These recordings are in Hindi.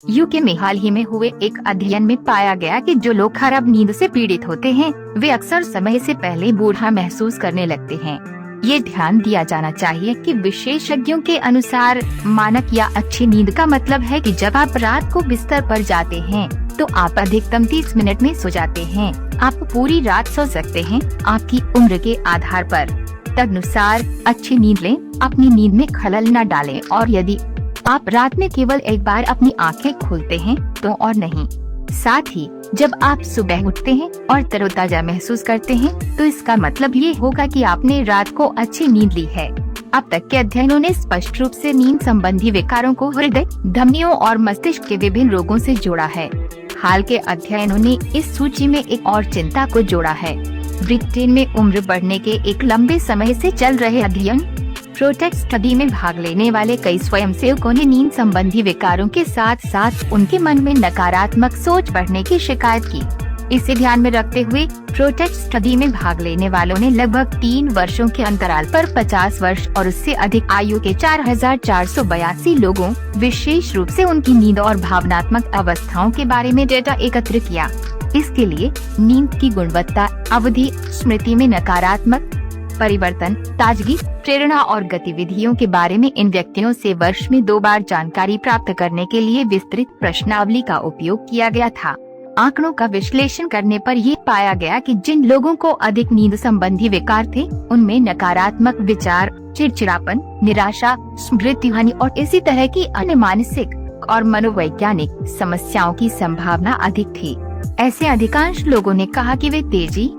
यूके में हाल ही में हुए एक अध्ययन में पाया गया कि जो लोग खराब नींद से पीड़ित होते हैं वे अक्सर समय से पहले बूढ़ा महसूस करने लगते हैं। ये ध्यान दिया जाना चाहिए कि विशेषज्ञों के अनुसार मानक या अच्छी नींद का मतलब है कि जब आप रात को बिस्तर पर जाते हैं तो आप अधिकतम 30 मिनट में सो जाते हैं। आप पूरी रात सो सकते हैं आपकी उम्र के आधार पर। तदनुसार अच्छी नींद लें, अपनी नींद में खलल न डालें और यदि आप रात में केवल एक बार अपनी आंखें खोलते हैं तो और नहीं। साथ ही जब आप सुबह उठते हैं और तरोताजा महसूस करते हैं तो इसका मतलब ये होगा कि आपने रात को अच्छी नींद ली है। अब तक के अध्ययनों ने स्पष्ट रूप से नींद संबंधी विकारों को हृदय, धमनियों और मस्तिष्क के विभिन्न रोगों से जोड़ा है। हाल के अध्ययनों ने इस सूची में एक और चिंता को जोड़ा है। ब्रिटेन में उम्र बढ़ने के एक लंबे समय से चल रहे अध्ययन प्रोटेक्ट स्टडी में भाग लेने वाले कई स्वयंसेवकों ने नींद संबंधी विकारों के साथ साथ उनके मन में नकारात्मक सोच बढ़ने की शिकायत की। इसे ध्यान में रखते हुए प्रोटेक्ट स्टडी में भाग लेने वालों ने लगभग 3 वर्षों के अंतराल पर 50 वर्ष और उससे अधिक आयु के 4,482 लोगों, विशेष रूप से उनकी नींद और भावनात्मक अवस्थाओं के बारे में डेटा एकत्र किया। इसके लिए नींद की गुणवत्ता, अवधि, स्मृति में नकारात्मक परिवर्तन, ताजगी, प्रेरणा और गतिविधियों के बारे में इन व्यक्तियों से वर्ष में 2 बार जानकारी प्राप्त करने के लिए विस्तृत प्रश्नावली का उपयोग किया गया था। आंकड़ों का विश्लेषण करने पर यह पाया गया कि जिन लोगों को अधिक नींद संबंधी विकार थे उनमें नकारात्मक विचार, चिड़चिड़ापन, निराशा, स्मृति हानि और इसी तरह की अन्य मानसिक और मनोवैज्ञानिक समस्याओं की संभावना अधिक थी। ऐसे अधिकांश लोगों ने कहा कि वे तेजी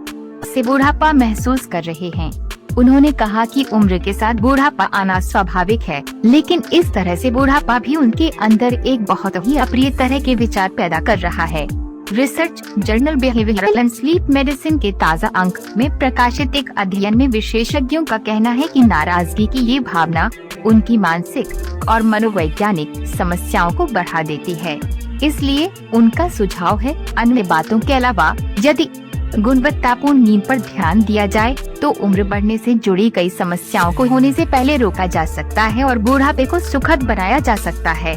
से बुढ़ापा महसूस कर रहे हैं। उन्होंने कहा कि उम्र के साथ बुढ़ापा आना स्वाभाविक है, लेकिन इस तरह से बुढ़ापा भी उनके अंदर एक बहुत ही अप्रिय तरह के विचार पैदा कर रहा है। Research journal behavioural and sleep medicine के ताज़ा अंक में प्रकाशित एक अध्ययन में विशेषज्ञों का कहना है कि नाराजगी की ये भावना उनकी मानसिक और मनोवैज्ञानिक समस्याओं को बढ़ा देती है। इसलिए उनका सुझाव है अन्य बातों के अलावा यदि गुणवत्तापूर्ण नींद पर ध्यान दिया जाए तो उम्र बढ़ने से जुड़ी कई समस्याओं को होने से पहले रोका जा सकता है और बुढ़ापे को सुखद बनाया जा सकता है।